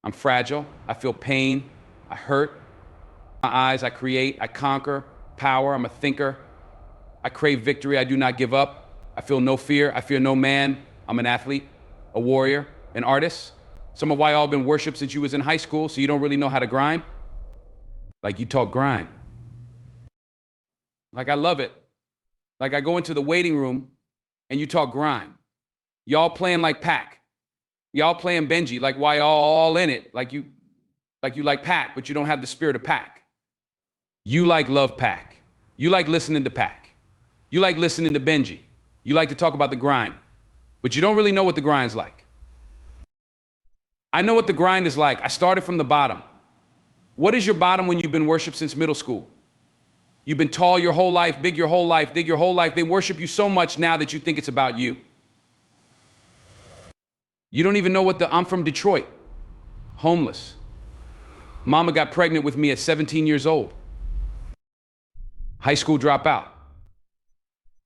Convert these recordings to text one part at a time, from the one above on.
I'm fragile. I feel pain. I hurt. My eyes, I create. I conquer. Power. I'm a thinker. I crave victory. I do not give up. I feel no fear. I fear no man. I'm an athlete, a warrior, an artist. Some of why y'all been worshipped since you was in high school, so you don't really know how to grind. Like you talk grind. Like I love it. Like I go into the waiting room and you talk grind. Y'all playing like Pac. Y'all playing Benji, like why y'all all in it. Like you like Pac, but you don't have the spirit of Pac. You like love Pac. You like listening to Pac. You like listening to Benji. You like to talk about the grind, but you don't really know what the grind's like. I know what the grind is like. I started from the bottom. What is your bottom when you've been worshipped since middle school? You've been tall your whole life, big your whole life, big your whole life. They worship you so much now that you think it's about you. You don't even know I'm from Detroit, homeless. Mama got pregnant with me at 17 years old. High school dropout.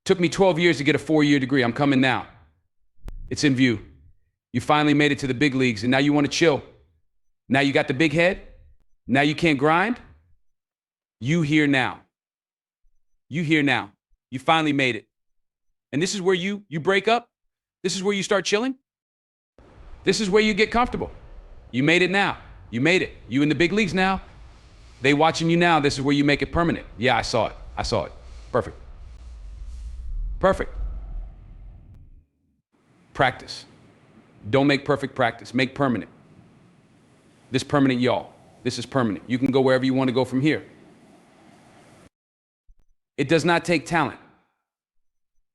Took me 12 years to get a 4-year degree. I'm coming now. It's in view. You finally made it to the big leagues and now you want to chill. Now you got the big head. Now you can't grind. You here now. You here now. You finally made it. And this is where you break up. This is where you start chilling. This is where you get comfortable. You made it now. You made it. You in the big leagues now. They watching you now. This is where you make it permanent. Yeah, I saw it. I saw it. Perfect. Perfect. Practice. Don't make perfect practice. Make permanent. This permanent, y'all. This is permanent. You can go wherever you want to go from here. It does not take talent.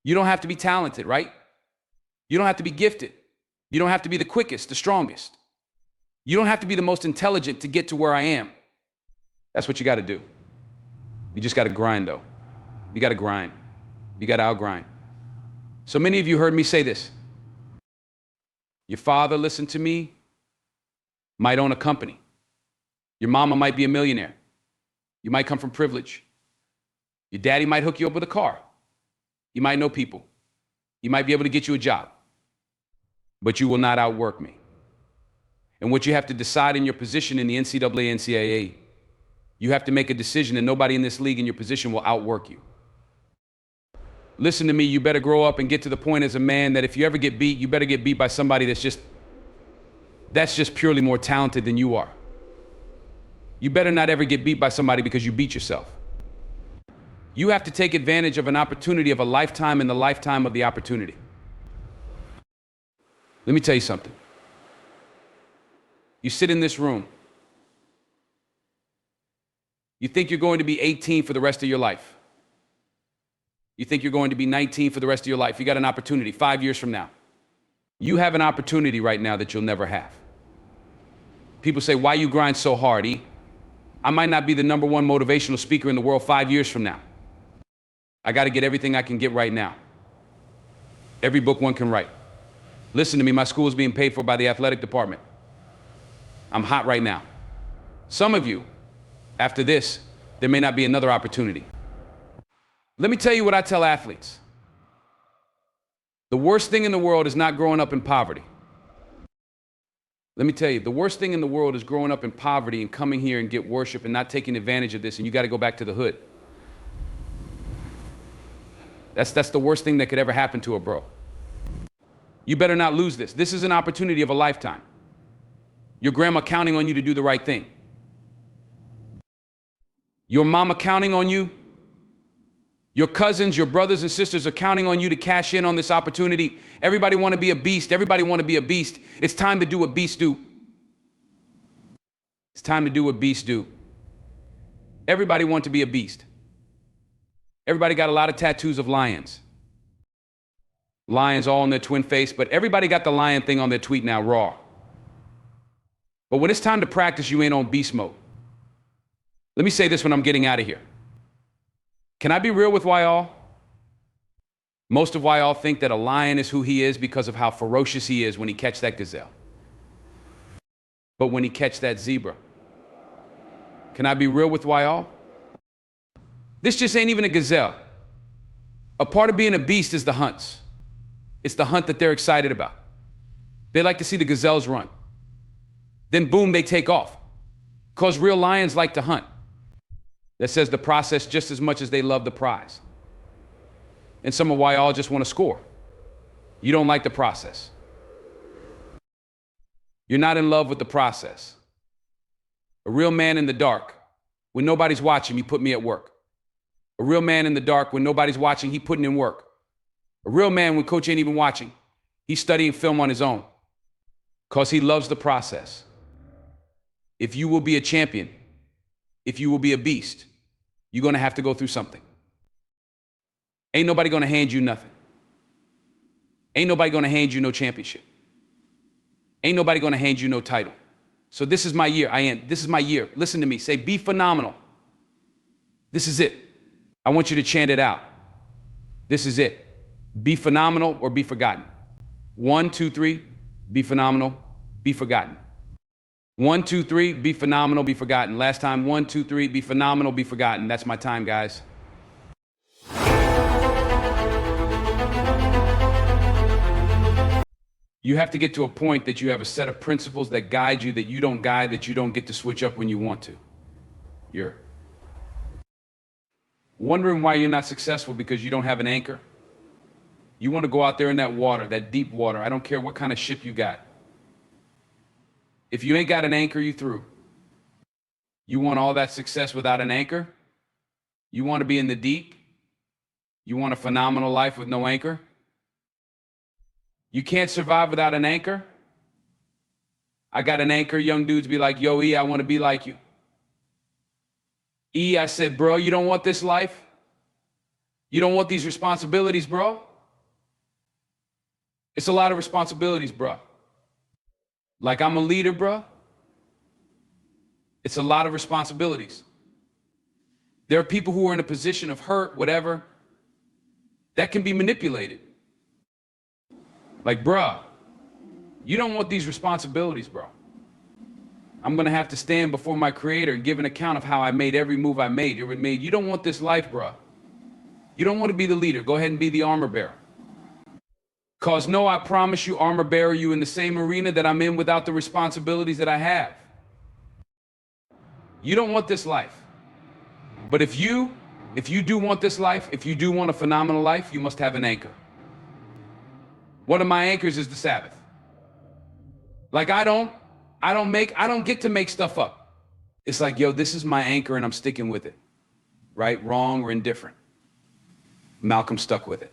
You don't have to be talented, right? You don't have to be gifted. You don't have to be the quickest, the strongest. You don't have to be the most intelligent to get to where I am. That's what you got to do. You just got to grind, though. You got to grind. You got to outgrind. So many of you heard me say this. Your father, listen to me, might own a company. Your mama might be a millionaire. You might come from privilege. Your daddy might hook you up with a car. You might know people. You might be able to get you a job. But you will not outwork me. And what you have to decide in your position in the NCAA, NCAA, you have to make a decision that nobody in this league in your position will outwork you. Listen to me, you better grow up and get to the point as a man that if you ever get beat, you better get beat by somebody that's just purely more talented than you are. You better not ever get beat by somebody because you beat yourself. You have to take advantage of an opportunity of a lifetime in the lifetime of the opportunity. Let me tell you something. You sit in this room. You think you're going to be 18 for the rest of your life. You think you're going to be 19 for the rest of your life. You got an opportunity 5 years from now. You have an opportunity right now that you'll never have. People say, why you grind so hard, E? I might not be the #1 motivational speaker in the world 5 years from now. I got to get everything I can get right now. Every book one can write. Listen to me, my school is being paid for by the athletic department. I'm hot right now. Some of you, after this, there may not be another opportunity. Let me tell you what I tell athletes. The worst thing in the world is not growing up in poverty. Let me tell you, the worst thing in the world is growing up in poverty and coming here and get worship and not taking advantage of this, and you got to go back to the hood. That's the worst thing that could ever happen to a bro. You better not lose this. This is an opportunity of a lifetime. Your grandma counting on you to do the right thing. Your mama counting on you. Your cousins, your brothers and sisters are counting on you to cash in on this opportunity. Everybody want to be a beast. Everybody want to be a beast. It's time to do what beasts do. It's time to do what beasts do. Everybody want to be a beast. Everybody got a lot of tattoos of lions. Lions all on their twin face, but everybody got the lion thing on their tweet now, raw. But when it's time to practice, you ain't on beast mode. Let me say this when I'm getting out of here. Can I be real with y'all? Most of y'all think that a lion is who he is because of how ferocious he is when he catch that gazelle. But when he catch that zebra, can I be real with y'all? This just ain't even a gazelle. A part of being a beast is the hunts. It's the hunt that they're excited about. They like to see the gazelles run. Then boom, they take off. Because real lions like to hunt. That says the process just as much as they love the prize. And some of why y'all just want to score. You don't like the process. You're not in love with the process. A real man in the dark, when nobody's watching, he put me at work. A real man in the dark, when nobody's watching, he putting in work. A real man, when coach ain't even watching, he's studying film on his own. Because he loves the process. If you will be a champion, if you will be a beast, you're going to have to go through something. Ain't nobody going to hand you nothing. Ain't nobody going to hand you no championship. Ain't nobody going to hand you no title. So this is my year. This is my year. Listen to me. Say, be phenomenal. This is it. I want you to chant it out. This is it. Be phenomenal or be forgotten. 1, 2, 3. Be phenomenal. Be forgotten. 1, 2, 3. Be phenomenal. Be forgotten. Last time. 1, 2, 3. Be phenomenal. Be forgotten. That's my time, guys. You have to get to a point that you have a set of principles that guide you, that you don't get to switch up when you want to. You're wondering why you're not successful because you don't have an anchor. You want to go out there in that water, that deep water. I don't care what kind of ship you got. If you ain't got an anchor, you through. You want all that success without an anchor? You want to be in the deep? You want a phenomenal life with no anchor? You can't survive without an anchor? I got an anchor. Young dudes be like, yo, E, I want to be like you. E, I said, bro, you don't want this life? You don't want these responsibilities, bro? It's a lot of responsibilities, bro. Like I'm a leader, bro. It's a lot of responsibilities. There are people who are in a position of hurt, whatever, that can be manipulated. Like, bruh, you don't want these responsibilities, bro. I'm going to have to stand before my creator and give an account of how I made every move I made. You don't want this life, bruh. You don't want to be the leader. Go ahead and be the armor bearer. Because no, I promise you, armor bearer, you in the same arena that I'm in without the responsibilities that I have. You don't want this life. But if you do want this life, if you do want a phenomenal life, you must have an anchor. One of my anchors is the Sabbath. Like I don't get to make stuff up. It's like, yo, this is my anchor and I'm sticking with it. Right, wrong, or indifferent. Malcolm stuck with it.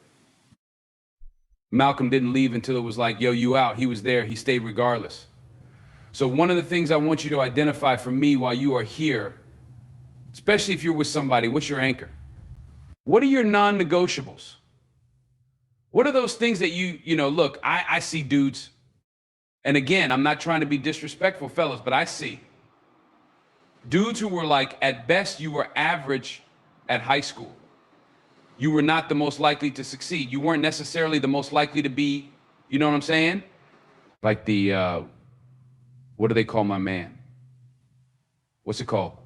Malcolm didn't leave until it was like, yo, you out. He was there. He stayed regardless. So one of the things I want you to identify for me while you are here, especially if you're with somebody, what's your anchor? What are your non-negotiables? What are those things that look, I see dudes, and again, I'm not trying to be disrespectful, fellas, but I see dudes who were like, at best, you were average at high school. You were not the most likely to succeed. You weren't necessarily the most likely to be, you know what I'm saying? Like what do they call my man? What's it called?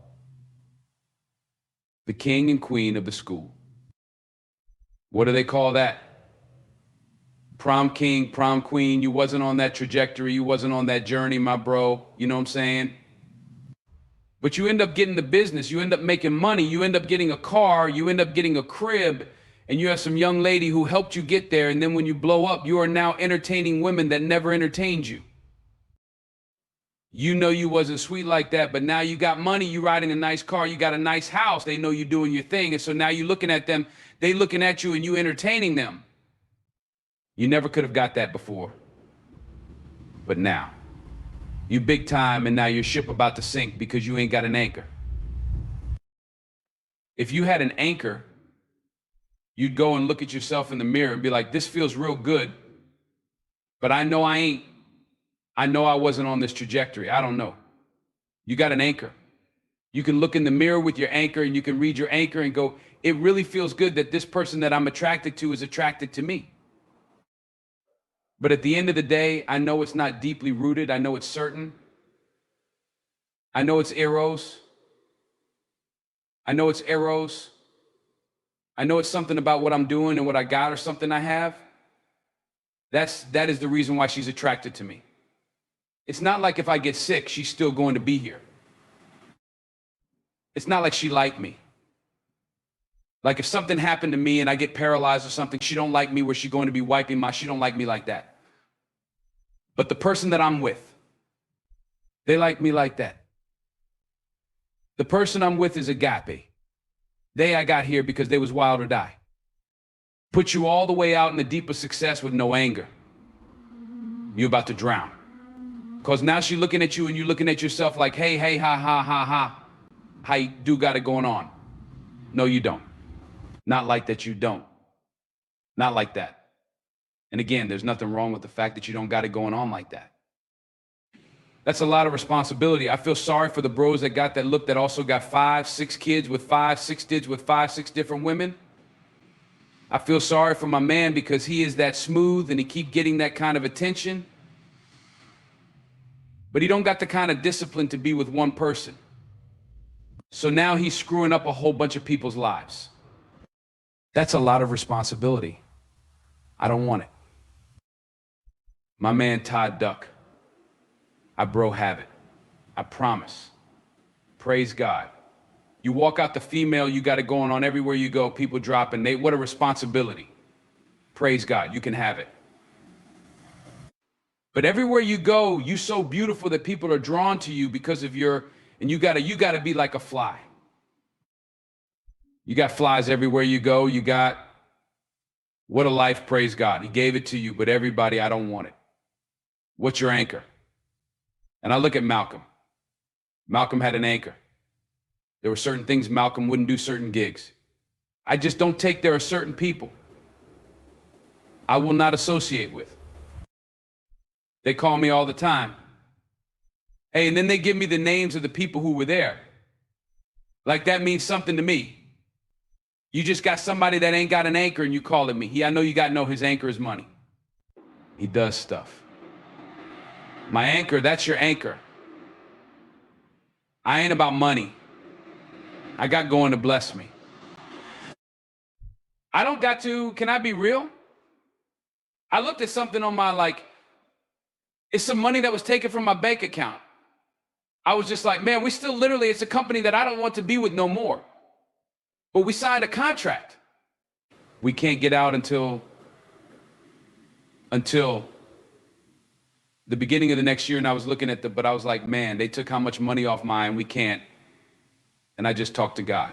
The king and queen of the school. What do they call that? Prom king, prom queen. You wasn't on that trajectory. You wasn't on that journey, my bro. You know what I'm saying? But you end up getting the business. You end up making money. You end up getting a car. You end up getting a crib. And you have some young lady who helped you get there. And then when you blow up, you are now entertaining women that never entertained you. You know you wasn't sweet like that, but now you got money. You riding a nice car. You got a nice house. They know you're doing your thing. And so now you're looking at them. They looking at you and you entertaining them. You never could have got that before. But now, you big time and now your ship about to sink because you ain't got an anchor. If you had an anchor, you'd go and look at yourself in the mirror and be like, this feels real good, but I know I ain't. I know I wasn't on this trajectory. I don't know. You got an anchor. You can look in the mirror with your anchor and you can read your anchor and go, it really feels good that this person that I'm attracted to is attracted to me. But at the end of the day, I know it's not deeply rooted. I know it's certain. I know it's eros. I know it's eros. I know it's something about what I'm doing and what I got or something I have. That is the reason why she's attracted to me. It's not like if I get sick, she's still going to be here. It's not like she liked me. Like if something happened to me and I get paralyzed or something, she don't like me where she's going to be wiping she don't like me like that. But the person that I'm with, they like me like that. The person I'm with is agape. I got here because they was wild or die. Put you all the way out in the deep of success with no anger. You're about to drown. Because now she's looking at you and you're looking at yourself like, hey, ha, ha, ha, ha. How you do got it going on? No, you don't. Not like that you don't. Not like that. And again, there's nothing wrong with the fact that you don't got it going on like that. That's a lot of responsibility. I feel sorry for the bros that got that look that also got 5, 6 kids with 5, 6 kids with 5, 6 different women. I feel sorry for my man because he is that smooth and he keep getting that kind of attention. But he don't got the kind of discipline to be with one person. So now he's screwing up a whole bunch of people's lives. That's a lot of responsibility. I don't want it. My man Todd Duck. I have it. I promise. Praise God. You walk out the female, you got it going on everywhere you go, people dropping. What a responsibility. Praise God, you can have it. But everywhere you go, you so beautiful that people are drawn to you because of and you gotta be like a fly. You got flies everywhere you go. You got, what a life, praise God. He gave it to you, but everybody, I don't want it. What's your anchor? And I look at Malcolm. Malcolm had an anchor. There were certain things Malcolm wouldn't do, certain gigs. I just don't take, there are certain people I will not associate with. They call me all the time. Hey, and then they give me the names of the people who were there. Like that means something to me. You just got somebody that ain't got an anchor and you calling me. I know you got to know his anchor is money. He does stuff. My anchor, that's your anchor. I ain't about money. I got going to bless me. I don't got to, can I be real? I looked at something on my, it's some money that was taken from my bank account. I was just like, man, it's a company that I don't want to be with no more. But we signed a contract. We can't get out until the beginning of the next year. And I was looking at but I was like, man, they took how much money off mine, we can't. And I just talked to God.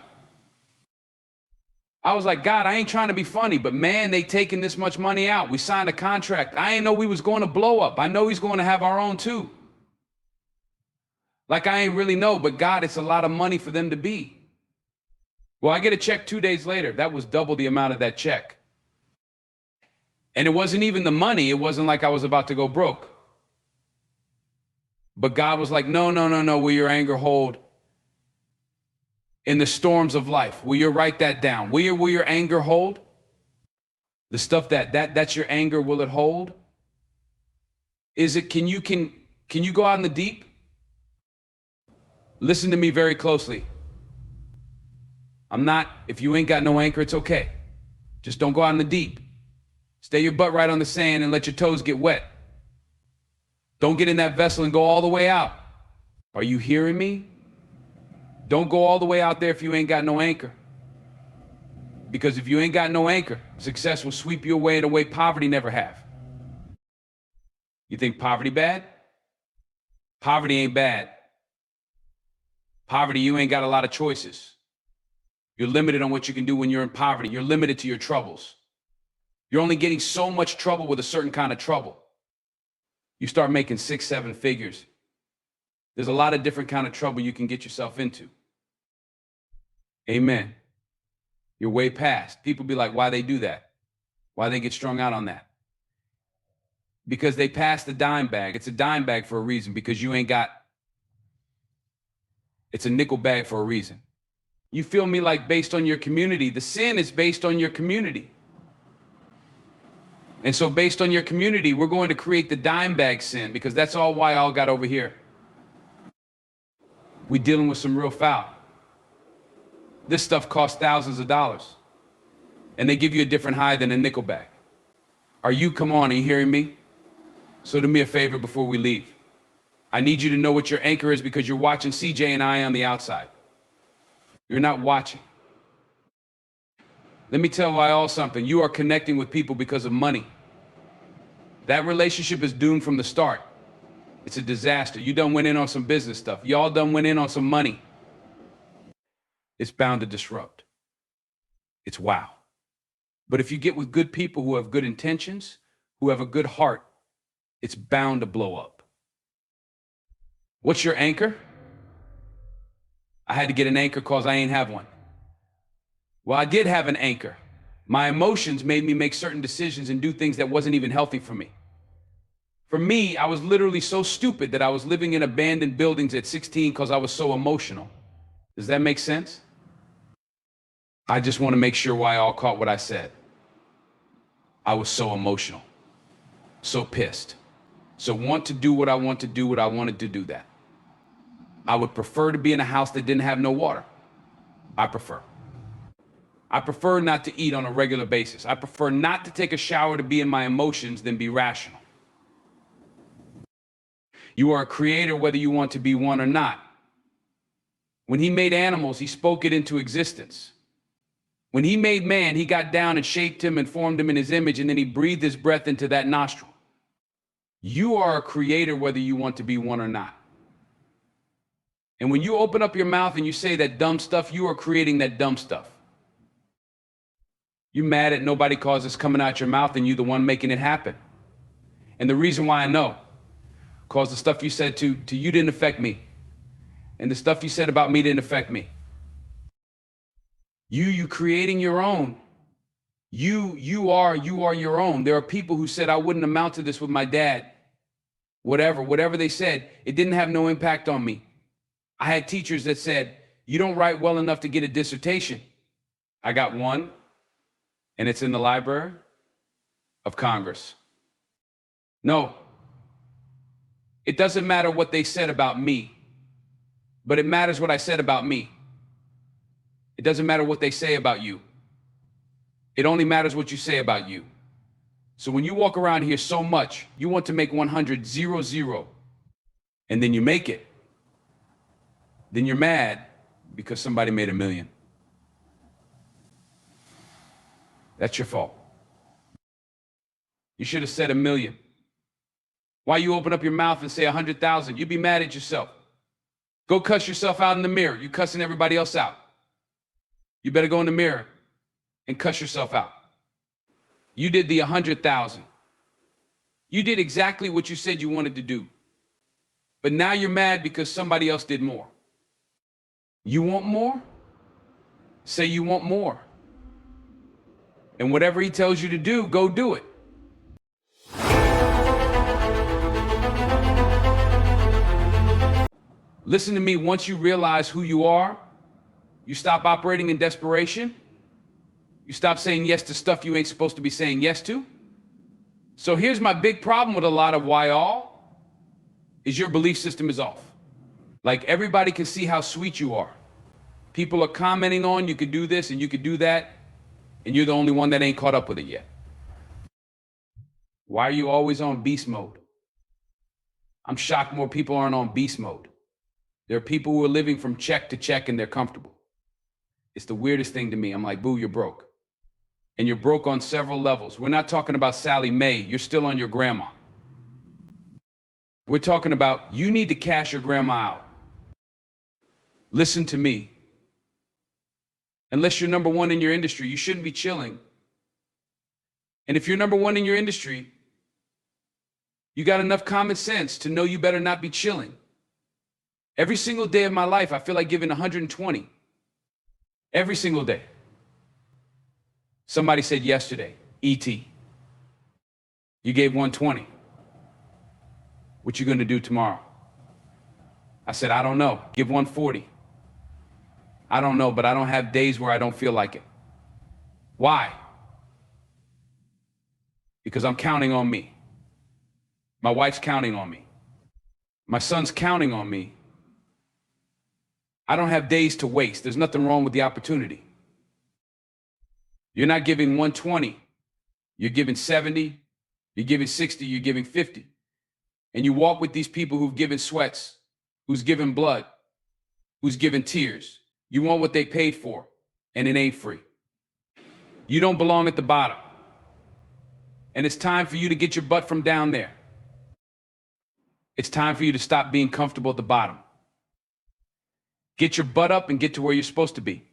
I was like, God, I ain't trying to be funny, but man, they taking this much money out. We signed a contract. I ain't know we was going to blow up. I know he's going to have our own too. I ain't really know, but God, it's a lot of money for them to be. Well, I get a check 2 days later. That was double the amount of that check. And it wasn't even the money. It wasn't like I was about to go broke. But God was like, no, will your anger hold in the storms of life? Will you write that down? Will your anger hold? The stuff that's your anger, will it hold? Can you go out in the deep? Listen to me very closely. If you ain't got no anchor, it's okay. Just don't go out in the deep. Stay your butt right on the sand and let your toes get wet. Don't get in that vessel and go all the way out. Are you hearing me? Don't go all the way out there if you ain't got no anchor. Because if you ain't got no anchor, success will sweep you away in a way poverty never have. You think poverty bad? Poverty ain't bad. Poverty, you ain't got a lot of choices. You're limited on what you can do when you're in poverty. You're limited to your troubles. You're only getting so much trouble with a certain kind of trouble. You start making 6, 7 figures. There's a lot of different kind of trouble you can get yourself into. Amen. You're way past. People be like, why they do that? Why they get strung out on that? Because they passed the dime bag. It's a dime bag for a reason, because you ain't got, it's a nickel bag for a reason. You feel me? Based on your community. The sin is based on your community. And so based on your community, we're going to create the dime bag sin, because that's all why I all got over here. We dealing with some real foul. This stuff costs thousands of dollars. And they give you a different high than a nickel bag. Come on, are you hearing me? So do me a favor before we leave. I need you to know what your anchor is because you're watching CJ and I on the outside. You're not watching. Let me tell y'all something. You are connecting with people because of money. That relationship is doomed from the start. It's a disaster. You done went in on some business stuff. Y'all done went in on some money. It's bound to disrupt. It's wow. But if you get with good people who have good intentions, who have a good heart, it's bound to blow up. What's your anchor? I had to get an anchor because I ain't have one. Well, I did have an anchor. My emotions made me make certain decisions and do things that wasn't even healthy for me. For me, I was literally so stupid that I was living in abandoned buildings at 16 because I was so emotional. Does that make sense? I just want to make sure why y'all caught what I said. I was so emotional, so pissed. So want to do what I want to do, what I wanted to do that. I would prefer to be in a house that didn't have no water. I prefer not to eat on a regular basis. I prefer not to take a shower to be in my emotions than be rational. You are a creator whether you want to be one or not. When he made animals, he spoke it into existence. When he made man, he got down and shaped him and formed him in his image, and then he breathed his breath into that nostril. You are a creator whether you want to be one or not. And when you open up your mouth and you say that dumb stuff, you are creating that dumb stuff. You're mad at nobody cause it's coming out your mouth and you the one making it happen. And the reason why I know, cause the stuff you said to you didn't affect me. And the stuff you said about me didn't affect me. You creating your own. You are your own. There are people who said I wouldn't amount to this with my dad. Whatever they said, it didn't have no impact on me. I had teachers that said, you don't write well enough to get a dissertation. I got one, and it's in the Library of Congress. No, it doesn't matter what they said about me, but it matters what I said about me. It doesn't matter what they say about you. It only matters what you say about you. So when you walk around here so much, you want to make 100, 0, 0, and then you make it. Then you're mad because somebody made 1 million. That's your fault. You should have said 1 million. Why you open up your mouth and say 100,000? You'd be mad at yourself. Go cuss yourself out in the mirror. You cussing everybody else out. You better go in the mirror and cuss yourself out. You did the 100,000. You did exactly what you said you wanted to do. But now you're mad because somebody else did more. You want more? Say you want more. And whatever he tells you to do, go do it. Listen to me, once you realize who you are, you stop operating in desperation. You stop saying yes to stuff you ain't supposed to be saying yes to. So here's my big problem with a lot of why all is your belief system is off. Like everybody can see how sweet you are. People are commenting on you could do this and you could do that, and you're the only one that ain't caught up with it yet. Why are you always on beast mode? I'm shocked more people aren't on beast mode. There are people who are living from check to check and they're comfortable. It's the weirdest thing to me. I'm like, boo, you're broke. And you're broke on several levels. We're not talking about Sally Mae. You're still on your grandma. We're talking about you need to cash your grandma out. Listen to me. Unless you're number one in your industry, you shouldn't be chilling. And if you're number one in your industry, you got enough common sense to know you better not be chilling. Every single day of my life, I feel like giving 120. Every single day. Somebody said yesterday, E.T., you gave 120. What you gonna do tomorrow? I said, I don't know. Give 140. I don't know, but I don't have days where I don't feel like it. Why? Because I'm counting on me. My wife's counting on me. My son's counting on me. I don't have days to waste. There's nothing wrong with the opportunity. You're not giving 120. You're giving 70. You're giving 60. You're giving 50. and you walk with these people who've given sweats, who's given blood, who's given tears. You want what they paid for, and it ain't free. You don't belong at the bottom. And it's time for you to get your butt from down there. It's time for you to stop being comfortable at the bottom. Get your butt up and get to where you're supposed to be.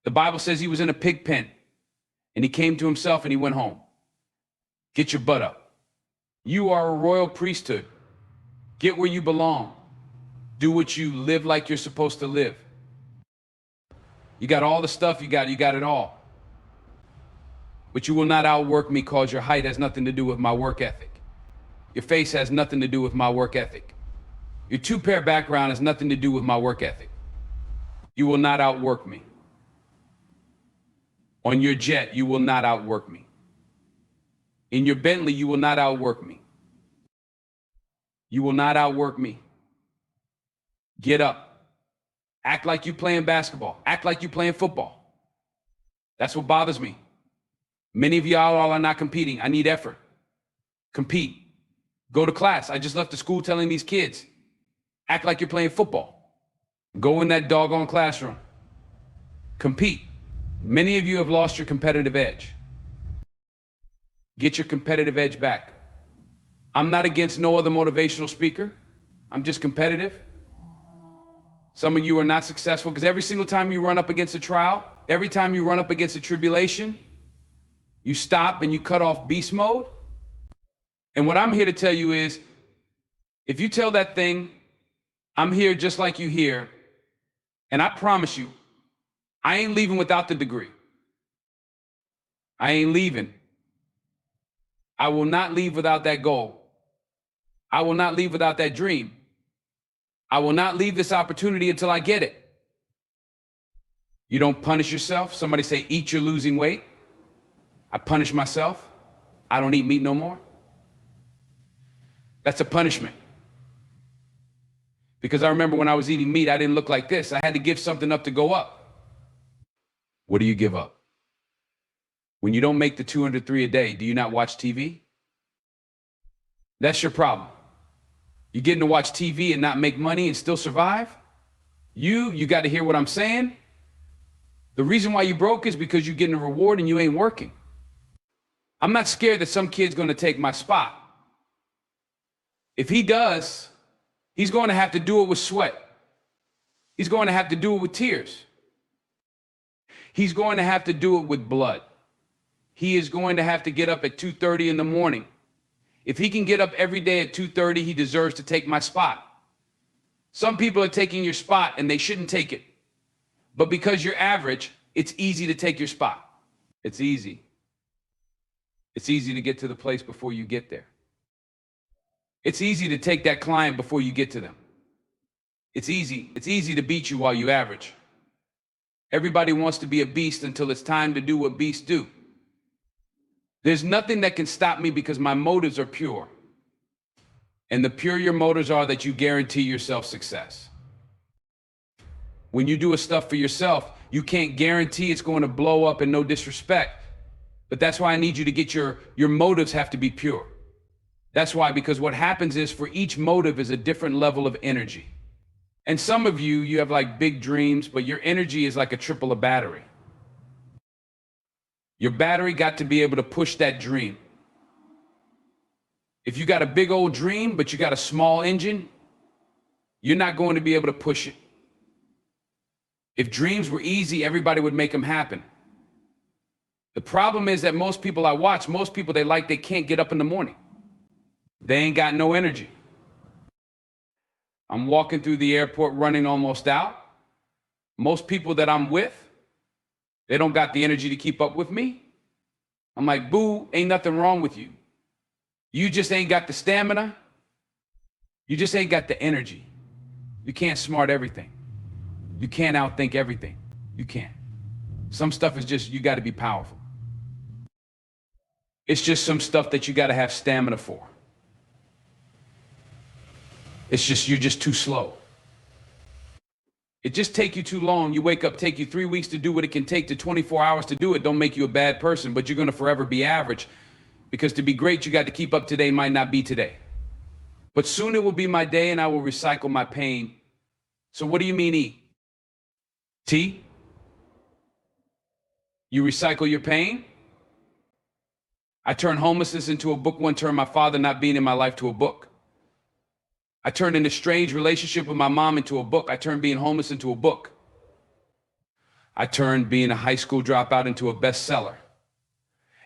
The Bible says he was in a pig pen, and he came to himself and he went home. Get your butt up. You are a royal priesthood. Get where you belong. Do what you live like you're supposed to live. You got all the stuff you got it all. But you will not outwork me because your height has nothing to do with my work ethic. Your face has nothing to do with my work ethic. Your two-pair background has nothing to do with my work ethic. You will not outwork me. On your jet, you will not outwork me. In your Bentley, you will not outwork me. You will not outwork me. Get up. Act like you playing basketball. Act like you playing football. That's what bothers me. Many of y'all are not competing. I need effort. Compete. Go to class. I just left the school telling these kids, act like you're playing football. Go in that doggone classroom. Compete. Many of you have lost your competitive edge. Get your competitive edge back. I'm not against no other motivational speaker. I'm just competitive. Some of you are not successful because every single time you run up against a trial, every time you run up against a tribulation, you stop and you cut off beast mode. And what I'm here to tell you is, if you tell that thing, I'm here just like you here, and I promise you, I ain't leaving without the degree. I ain't leaving. I will not leave without that goal. I will not leave without that dream. I will not leave this opportunity until I get it. You don't punish yourself. Somebody say, eat, you're losing weight. I punish myself. I don't eat meat no more. That's a punishment. Because I remember when I was eating meat, I didn't look like this. I had to give something up to go up. What do you give up? When you don't make the 203 a day, do you not watch TV? That's your problem. You getting to watch TV and not make money and still survive? You got to hear what I'm saying. The reason why you broke is because you're getting a reward and you ain't working. I'm not scared that some kid's going to take my spot. If he does, he's going to have to do it with sweat. He's going to have to do it with tears. He's going to have to do it with blood. He is going to have to get up at 2:30 in the morning. If he can get up every day at 2:30, he deserves to take my spot. Some people are taking your spot and they shouldn't take it. But because you're average, it's easy to take your spot. It's easy. It's easy to get to the place before you get there. It's easy to take that client before you get to them. It's easy. It's easy to beat you while you average. Everybody wants to be a beast until it's time to do what beasts do. There's nothing that can stop me because my motives are pure. And the pure your motives are, that you guarantee yourself success. When you do stuff for yourself, you can't guarantee it's going to blow up, and no disrespect. But that's why I need you to get your motives have to be pure. That's why, because what happens is, for each motive is a different level of energy. And some of you have like big dreams, but your energy is like a triple a battery. Your battery got to be able to push that dream. If you got a big old dream, but you got a small engine, you're not going to be able to push it. If dreams were easy, everybody would make them happen. The problem is that most people I watch, they can't get up in the morning. They ain't got no energy. I'm walking through the airport running almost out. Most people that I'm with, they don't got the energy to keep up with me. I'm like, boo, ain't nothing wrong with you. You just ain't got the stamina. You just ain't got the energy. You can't smart everything. You can't outthink everything. You can't. Some stuff is just, you got to be powerful. It's just some stuff that you got to have stamina for. It's just, you're just too slow. It just take you too long. You wake up, take you 3 weeks to do what it can take to 24 hours to do it. Don't make you a bad person, but you're going to forever be average. Because to be great, you got to keep up today might not be today. But soon it will be my day and I will recycle my pain. So what do you mean E? T? You recycle your pain? I turned homelessness into a book one, turned my father not being in my life to a book. I turned an estranged relationship with my mom into a book. I turned being homeless into a book. I turned being a high school dropout into a bestseller.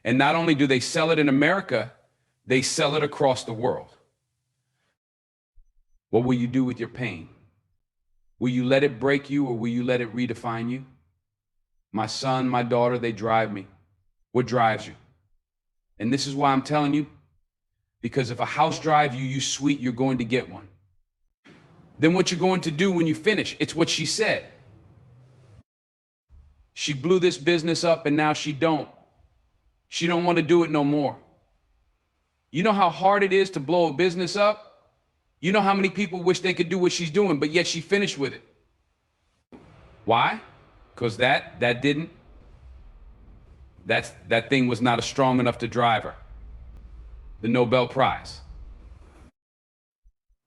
And not only do they sell it in America, they sell it across the world. What will you do with your pain? Will you let it break you or will you let it redefine you? My son, my daughter, they drive me. What drives you? And this is why I'm telling you, because if a house drives you, you sweet, you're going to get one. Then what you're going to do when you finish, it's what she said. She blew this business up and now she don't want to do it no more. You know how hard it is to blow a business up? You know how many people wish they could do what she's doing, but yet she finished with it. Why? Because that thing was not strong enough to drive her. The Nobel Prize.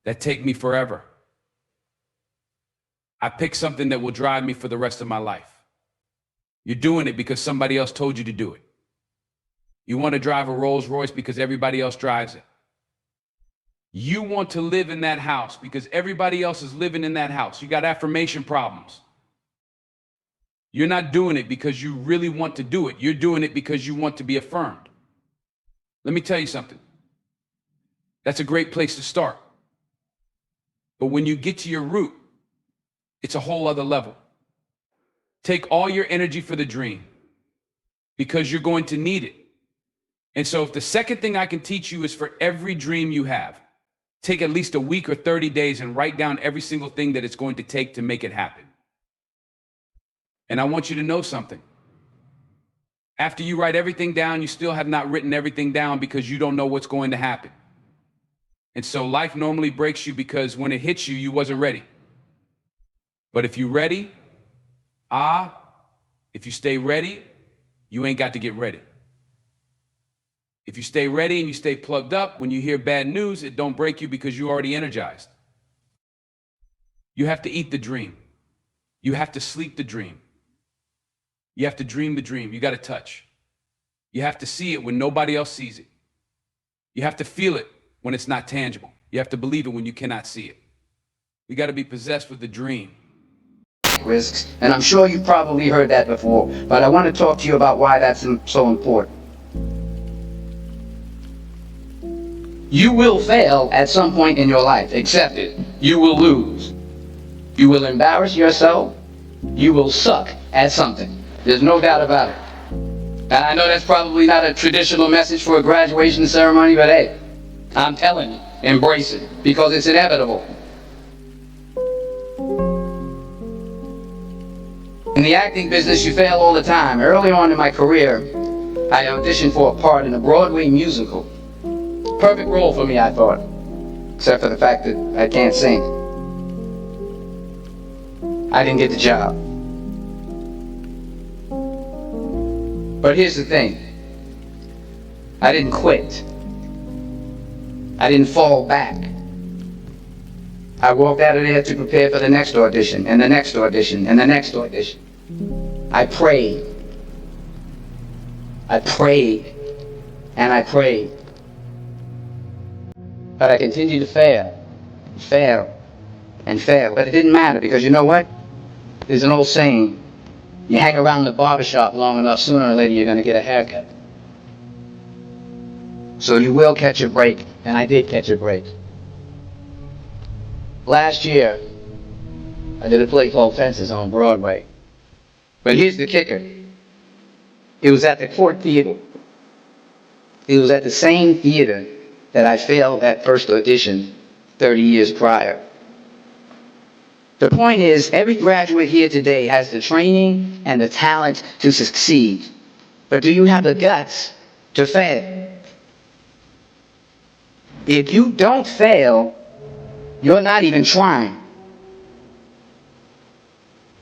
That take me forever. I picked something that will drive me for the rest of my life. You're doing it because somebody else told you to do it. You want to drive a Rolls Royce because everybody else drives it. You want to live in that house because everybody else is living in that house. You got affirmation problems. You're not doing it because you really want to do it. You're doing it because you want to be affirmed. Let me tell you something. That's a great place to start. But when you get to your root, it's a whole other level. Take all your energy for the dream because you're going to need it. And so if the second thing I can teach you is for every dream you have, take at least a week or 30 days and write down every single thing that it's going to take to make it happen. And I want you to know something. After you write everything down, you still have not written everything down because you don't know what's going to happen. And so life normally breaks you because when it hits you, you wasn't ready. But if you're ready, if you stay ready, you ain't got to get ready. If you stay ready and you stay plugged up, when you hear bad news, it don't break you because you're already energized. You have to eat the dream. You have to sleep the dream. You have to dream the dream. You got to touch. You have to see it when nobody else sees it. You have to feel it when it's not tangible. You have to believe it when you cannot see it. You got to be possessed with the dream. Risks, and I'm sure you've probably heard that before, but I want to talk to you about why that's so important. You will fail at some point in your life. Accept it. You will lose. You will embarrass yourself. You will suck at something. There's no doubt about it. And I know that's probably not a traditional message for a graduation ceremony, but hey, I'm telling you, embrace it, because it's inevitable. In the acting business, you fail all the time. Early on in my career, I auditioned for a part in a Broadway musical. Perfect role for me, I thought, except for the fact that I can't sing. I didn't get the job. But here's the thing. I didn't quit. I didn't fall back. I walked out of there to prepare for the next audition, and the next audition, and the next audition. I prayed. I prayed. And I prayed. But I continued to fail, and fail. But it didn't matter, because you know what? There's an old saying. You hang around the barbershop long enough, sooner or later you're going to get a haircut. So you will catch a break, and I did catch a break. Last year, I did a play called Fences on Broadway. But here's the kicker. It was at the Court Theater. It was at the same theater that I failed that first audition 30 years prior. The point is, every graduate here today has the training and the talent to succeed. But do you have the guts to fail? If you don't fail, you're not even trying.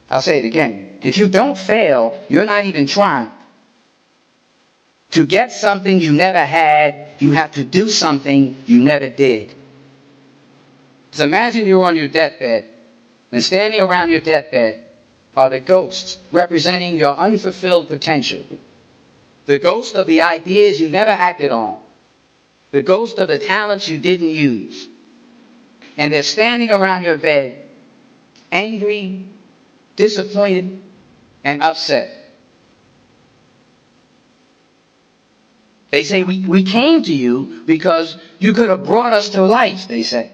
I'll say it again. If you don't fail, you're not even trying. To get something you never had, you have to do something you never did. So imagine you're on your deathbed, and standing around your deathbed are the ghosts representing your unfulfilled potential. The ghost of the ideas you never acted on. The ghost of the talents you didn't use. And they're standing around your bed, angry, disappointed, and upset. They say, we came to you because you could have brought us to life, they say.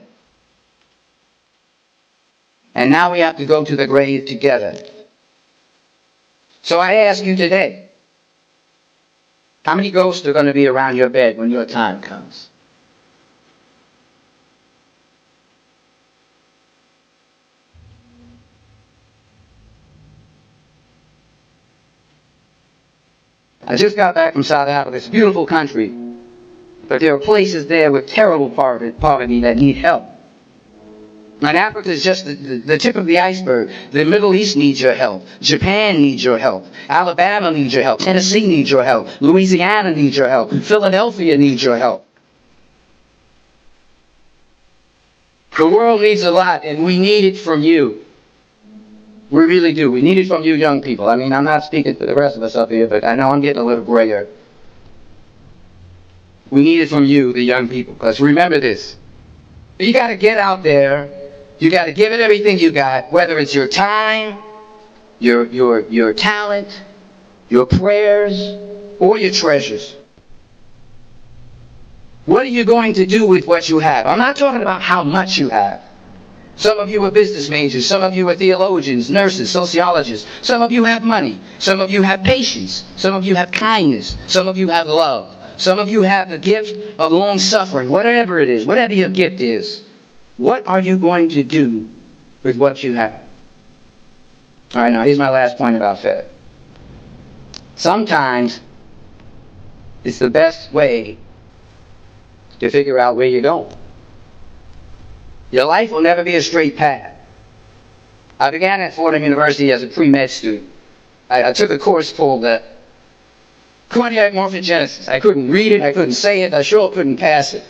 And now we have to go to the grave together. So I ask you today, how many ghosts are going to be around your bed when your time comes? I just got back from South Africa. It's a beautiful country. But there are places there with terrible poverty that need help. And Africa is just the tip of the iceberg. The Middle East needs your help. Japan needs your help. Alabama needs your help. Tennessee needs your help. Louisiana needs your help. Philadelphia needs your help. The world needs a lot, and we need it from you. We really do. We need it from you young people. I mean, I'm not speaking for the rest of us up here, but I know I'm getting a little grayer. We need it from you, the young people. Because remember this. You got to get out there. You got to give it everything you got, whether it's your time, your talent, your prayers, or your treasures. What are you going to do with what you have? I'm not talking about how much you have. Some of you are business majors. Some of you are theologians, nurses, sociologists. Some of you have money. Some of you have patience. Some of you have kindness. Some of you have love. Some of you have the gift of long suffering. Whatever it is, whatever your gift is, what are you going to do with what you have? All right, now here's my last point about failure. Sometimes it's the best way to figure out where you're going. Your life will never be a straight path. I began at Fordham University as a pre-med student. I took a course called cardiac morphogenesis. I couldn't read it, I couldn't say it, I sure couldn't pass it.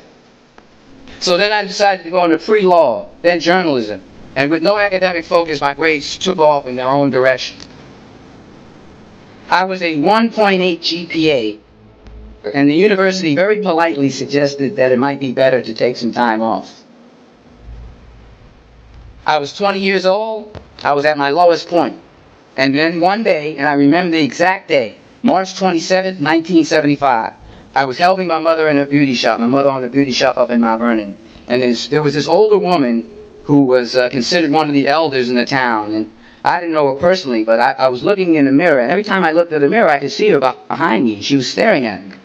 So then I decided to go into pre-law, then journalism. And with no academic focus, my grades took off in their own direction. I was a 1.8 GPA, and the university very politely suggested that it might be better to take some time off. I was 20 years old, I was at my lowest point. And then one day, and I remember the exact day, March 27, 1975, I was helping my mother in a beauty shop. My mother owned a beauty shop up in Mount Vernon. And there was this older woman who was considered one of the elders in the town. And I didn't know her personally, but I was looking in the mirror. And every time I looked at the mirror, I could see her behind me. She was staring at me.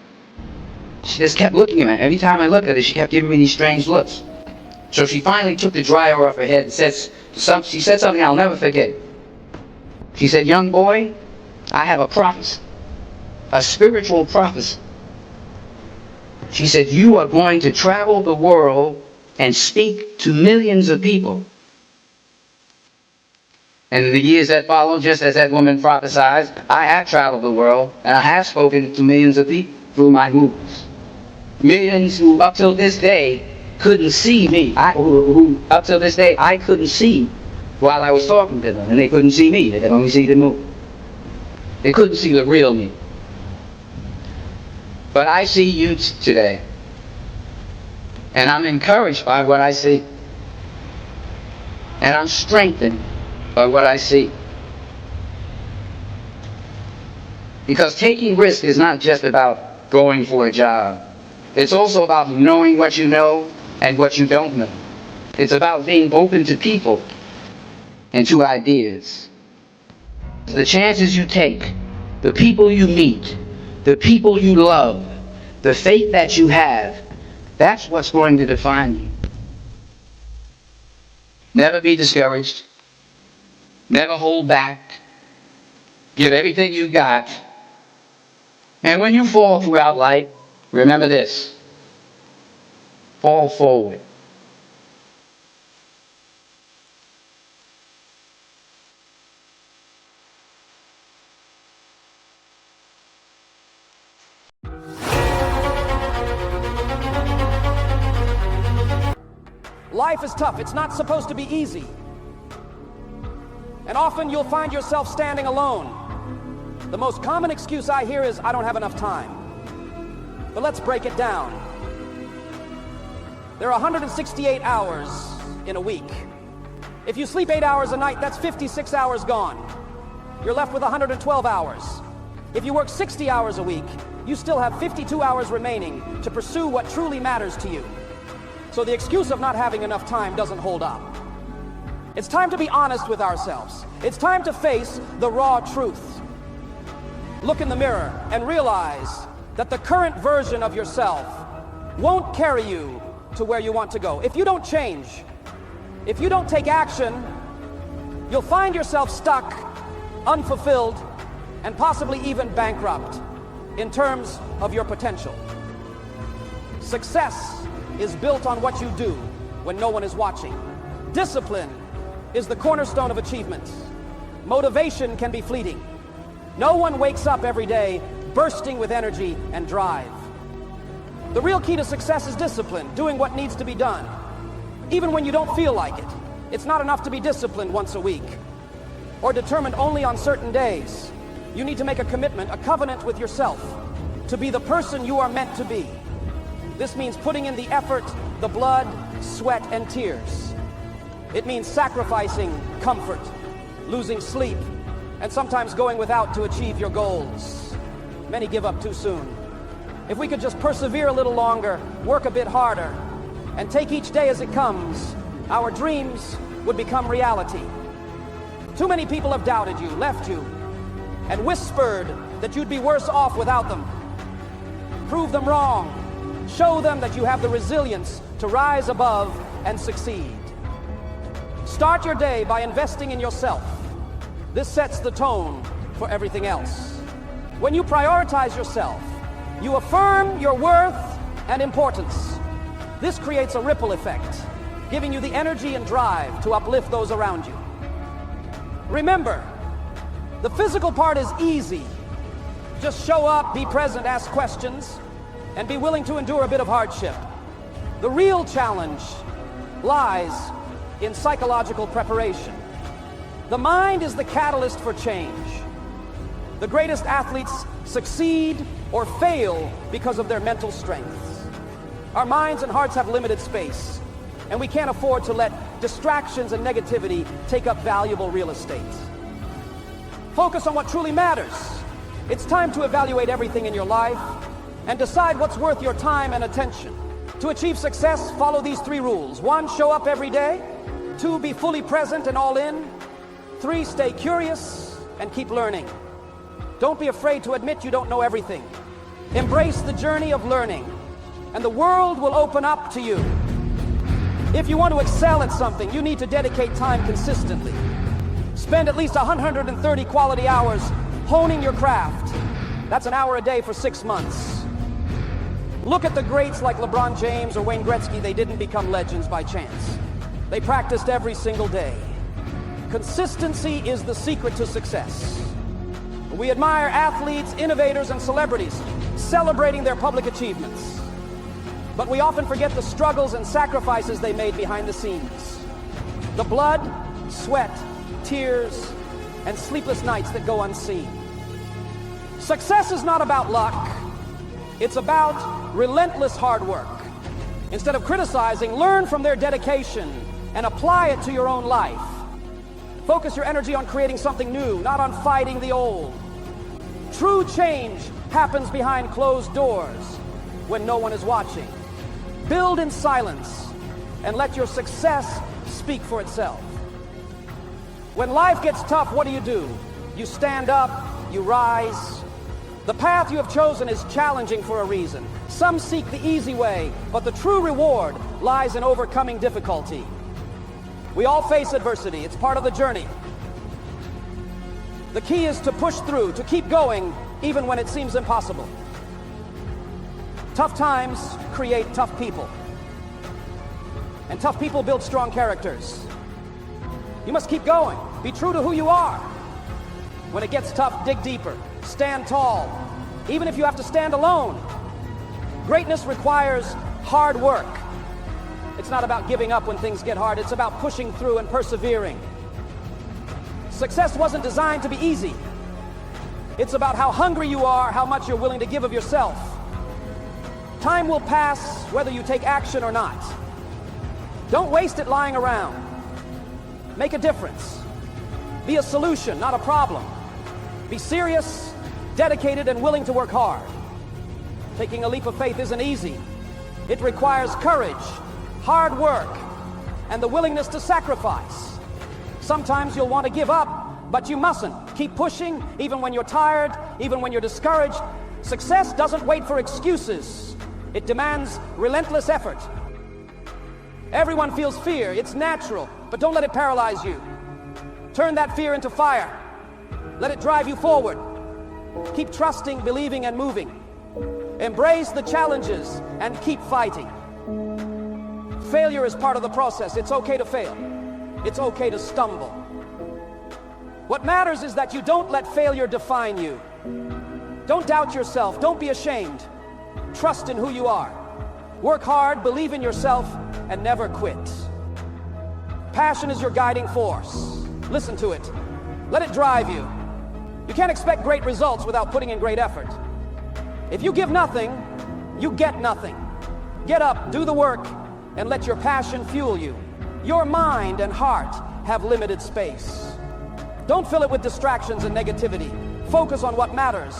She just kept looking at me. Every time I looked at her, she kept giving me these strange looks. So she finally took the dryer off her head and she said something I'll never forget. She said, "Young boy, I have a prophecy, a spiritual prophecy." She said, "You are going to travel the world and speak to millions of people." And in the years that followed, just as that woman prophesied, I have traveled the world and I have spoken to millions of people through my movies. Millions who up till this day couldn't see me. Who up till this day I couldn't see while I was talking to them. And they couldn't see me. They could only see the movie. They couldn't see the real me. But I see you today. And I'm encouraged by what I see. And I'm strengthened by what I see. Because taking risk is not just about going for a job. It's also about knowing what you know and what you don't know. It's about being open to people and to ideas. The chances you take, the people you meet, the people you love, the faith that you have, that's what's going to define you. Never be discouraged. Never hold back. Give everything you got. And when you fall throughout life, remember this: fall forward. Life is tough. It's not supposed to be easy. And often you'll find yourself standing alone. The most common excuse I hear is, I don't have enough time. But let's break it down. There are 168 hours in a week. If you sleep 8 hours a night, that's 56 hours gone. You're left with 112 hours. If you work 60 hours a week, you still have 52 hours remaining to pursue what truly matters to you. So the excuse of not having enough time doesn't hold up. It's time to be honest with ourselves. It's time to face the raw truth. Look in the mirror and realize that the current version of yourself won't carry you to where you want to go. If you don't change, if you don't take action, you'll find yourself stuck, unfulfilled, and possibly even bankrupt in terms of your potential. Success is built on what you do when no one is watching. Discipline is the cornerstone of achievement. Motivation can be fleeting. No one wakes up every day bursting with energy and drive. The real key to success is discipline, doing what needs to be done, even when you don't feel like it. It's not enough to be disciplined once a week or determined only on certain days. You need to make a commitment, a covenant with yourself to be the person you are meant to be. This means putting in the effort, the blood, sweat, and tears. It means sacrificing comfort, losing sleep, and sometimes going without to achieve your goals. Many give up too soon. If we could just persevere a little longer, work a bit harder, and take each day as it comes, our dreams would become reality. Too many people have doubted you, left you, and whispered that you'd be worse off without them. Prove them wrong. Show them that you have the resilience to rise above and succeed. Start your day by investing in yourself. This sets the tone for everything else. When you prioritize yourself, you affirm your worth and importance. This creates a ripple effect, giving you the energy and drive to uplift those around you. Remember, the physical part is easy. Just show up, be present, ask questions, and be willing to endure a bit of hardship. The real challenge lies in psychological preparation. The mind is the catalyst for change. The greatest athletes succeed or fail because of their mental strengths. Our minds and hearts have limited space, and we can't afford to let distractions and negativity take up valuable real estate. Focus on what truly matters. It's time to evaluate everything in your life and decide what's worth your time and attention. To achieve success, follow these 3 rules. 1, show up every day. 2, be fully present and all in. 3, stay curious and keep learning. Don't be afraid to admit you don't know everything. Embrace the journey of learning, and the world will open up to you. If you want to excel at something, you need to dedicate time consistently. Spend at least 130 quality hours honing your craft. That's an hour a day for 6 months. Look at the greats like LeBron James or Wayne Gretzky. They didn't become legends by chance. They practiced every single day. Consistency is the secret to success. We admire athletes, innovators, and celebrities celebrating their public achievements. But we often forget the struggles and sacrifices they made behind the scenes. The blood, sweat, tears, and sleepless nights that go unseen. Success is not about luck. It's about relentless hard work. Instead of criticizing, learn from their dedication and apply it to your own life. Focus your energy on creating something new, not on fighting the old. True change happens behind closed doors when no one is watching. Build in silence and let your success speak for itself. When life gets tough, what do? You stand up, you rise. The path you have chosen is challenging for a reason. Some seek the easy way, but the true reward lies in overcoming difficulty. We all face adversity. It's part of the journey. The key is to push through, to keep going, even when it seems impossible. Tough times create tough people. And tough people build strong characters. You must keep going. Be true to who you are. When it gets tough, dig deeper. Stand tall, even if you have to stand alone. Greatness requires hard work. It's not about giving up when things get hard. It's about pushing through and persevering. Success wasn't designed to be easy. It's about how hungry you are, how much you're willing to give of yourself. Time will pass whether you take action or not. Don't waste it lying around. Make a difference. Be a solution, not a problem. Be serious, dedicated, and willing to work hard. Taking a leap of faith isn't easy. It requires courage, hard work, and the willingness to sacrifice. Sometimes you'll want to give up, but you mustn't. Keep pushing, even when you're tired, even when you're discouraged. Success doesn't wait for excuses. It demands relentless effort. Everyone feels fear. It's natural, but don't let it paralyze you. Turn that fear into fire. Let it drive you forward. Keep trusting, believing, and moving. Embrace the challenges and keep fighting. Failure is part of the process. It's okay to fail. It's okay to stumble. What matters is that you don't let failure define you. Don't doubt yourself. Don't be ashamed. Trust in who you are. Work hard, believe in yourself, and never quit. Passion is your guiding force. Listen to it. Let it drive you. You can't expect great results without putting in great effort. If you give nothing, you get nothing. Get up, do the work, and let your passion fuel you. Your mind and heart have limited space. Don't fill it with distractions and negativity. Focus on what matters.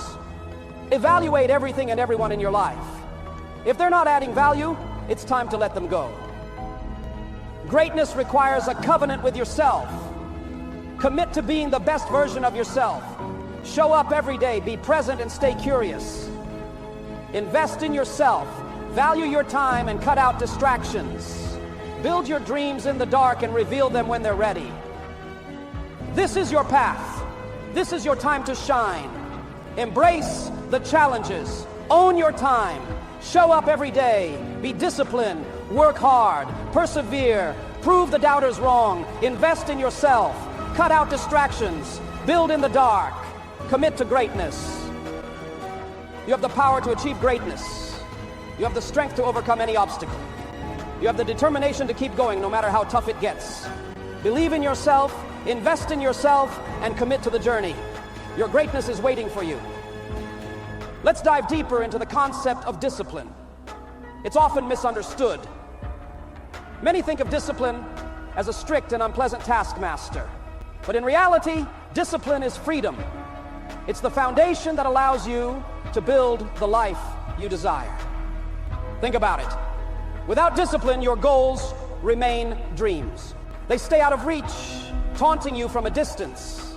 Evaluate everything and everyone in your life. If they're not adding value, it's time to let them go. Greatness requires a covenant with yourself. Commit to being the best version of yourself. Show up every day, be present, and stay curious. Invest in yourself. Value your time and cut out distractions. Build your dreams in the dark and reveal them when they're ready. This is your path. This is your time to shine. Embrace the challenges. Own your time. Show up every day. Be disciplined. Work hard. Persevere. Prove the doubters wrong. Invest in yourself. Cut out distractions. Build in the dark. Commit to greatness. You have the power to achieve greatness. You have the strength to overcome any obstacle. You have the determination to keep going no matter how tough it gets. Believe in yourself, invest in yourself, and commit to the journey. Your greatness is waiting for you. Let's dive deeper into the concept of discipline. It's often misunderstood. Many think of discipline as a strict and unpleasant taskmaster. But in reality, discipline is freedom. It's the foundation that allows you to build the life you desire. Think about it. Without discipline, your goals remain dreams. They stay out of reach, taunting you from a distance.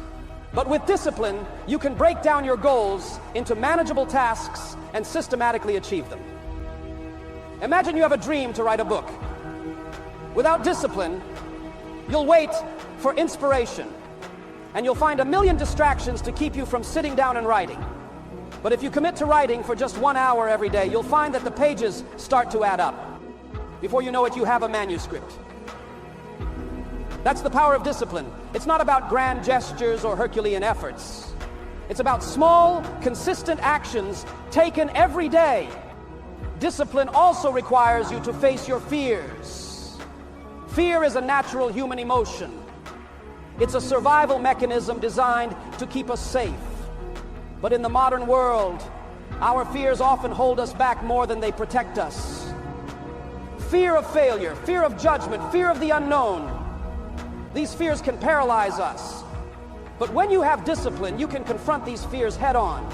But with discipline, you can break down your goals into manageable tasks and systematically achieve them. Imagine you have a dream to write a book. Without discipline, you'll wait for inspiration, and you'll find a million distractions to keep you from sitting down and writing. But if you commit to writing for just 1 hour every day, you'll find that the pages start to add up. Before you know it, you have a manuscript. That's the power of discipline. It's not about grand gestures or Herculean efforts. It's about small, consistent actions taken every day. Discipline also requires you to face your fears. Fear is a natural human emotion. It's a survival mechanism designed to keep us safe. But in the modern world, our fears often hold us back more than they protect us. Fear of failure, fear of judgment, fear of the unknown. These fears can paralyze us. But when you have discipline, you can confront these fears head on.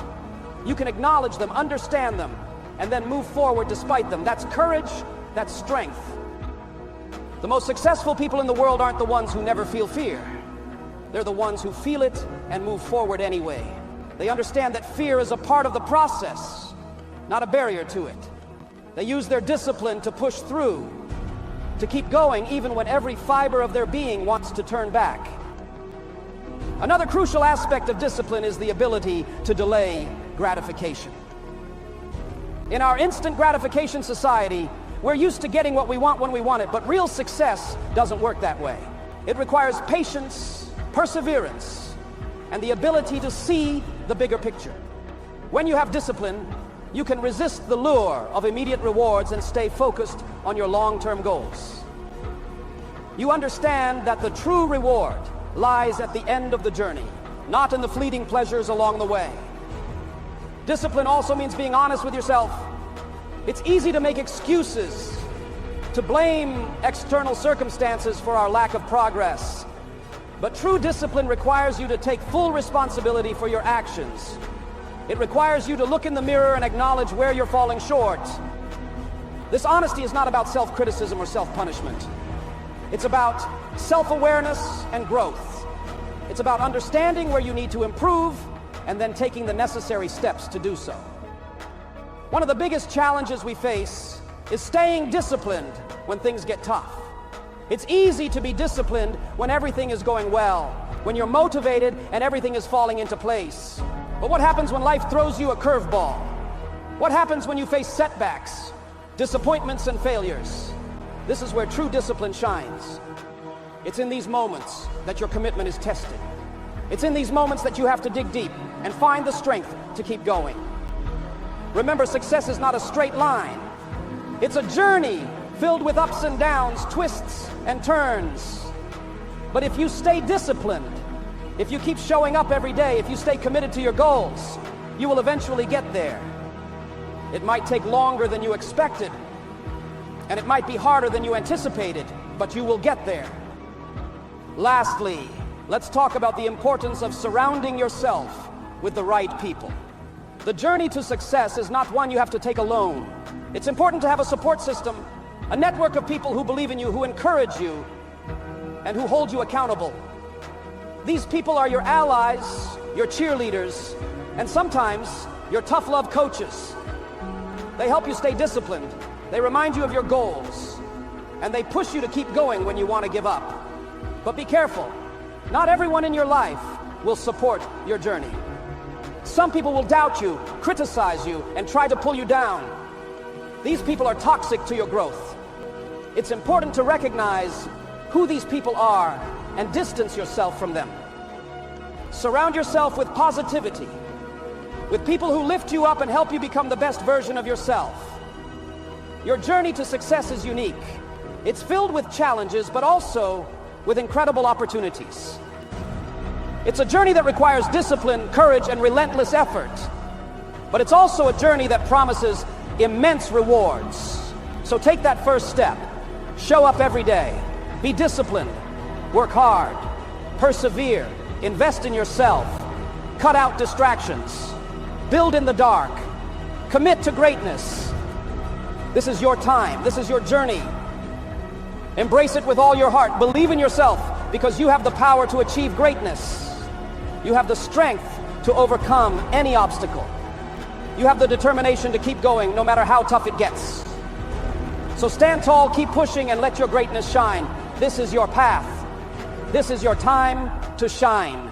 You can acknowledge them, understand them, and then move forward despite them. That's courage, that's strength. The most successful people in the world aren't the ones who never feel fear. They're the ones who feel it and move forward anyway. They understand that fear is a part of the process, not a barrier to it. They use their discipline to push through, to keep going even when every fiber of their being wants to turn back. Another crucial aspect of discipline is the ability to delay gratification. In our instant gratification society, we're used to getting what we want when we want it, but real success doesn't work that way. It requires patience, perseverance, and the ability to see the bigger picture. When you have discipline, you can resist the lure of immediate rewards and stay focused on your long-term goals. You understand that the true reward lies at the end of the journey, not in the fleeting pleasures along the way. Discipline also means being honest with yourself. It's easy to make excuses, to blame external circumstances for our lack of progress. But true discipline requires you to take full responsibility for your actions. It requires you to look in the mirror and acknowledge where you're falling short. This honesty is not about self-criticism or self-punishment. It's about self-awareness and growth. It's about understanding where you need to improve and then taking the necessary steps to do so. One of the biggest challenges we face is staying disciplined when things get tough. It's easy to be disciplined when everything is going well, when you're motivated and everything is falling into place. But what happens when life throws you a curveball? What happens when you face setbacks, disappointments, and failures? This is where true discipline shines. It's in these moments that your commitment is tested. It's in these moments that you have to dig deep and find the strength to keep going. Remember, success is not a straight line. It's a journey filled with ups and downs, twists and turns. But if you stay disciplined, if you keep showing up every day, if you stay committed to your goals, you will eventually get there. It might take longer than you expected, and it might be harder than you anticipated, but you will get there. Lastly, let's talk about the importance of surrounding yourself with the right people. The journey to success is not one you have to take alone. It's important to have a support system, a network of people who believe in you, who encourage you, and who hold you accountable. These people are your allies, your cheerleaders, and sometimes your tough love coaches. They help you stay disciplined. They remind you of your goals, and they push you to keep going when you want to give up. But be careful. Not everyone in your life will support your journey. Some people will doubt you, criticize you, and try to pull you down. These people are toxic to your growth. It's important to recognize who these people are and distance yourself from them. Surround yourself with positivity, with people who lift you up and help you become the best version of yourself. Your journey to success is unique. It's filled with challenges, but also with incredible opportunities. It's a journey that requires discipline, courage, and relentless effort. But it's also a journey that promises immense rewards. So take that first step. Show up every day. Be disciplined. Work hard. Persevere. Invest in yourself. Cut out distractions. Build in the dark. Commit to greatness. This is your time. This is your journey. Embrace it with all your heart. Believe in yourself, because you have the power to achieve greatness. You have the strength to overcome any obstacle. You have the determination to keep going no matter how tough it gets. So stand tall, keep pushing, and let your greatness shine. This is your path. This is your time to shine.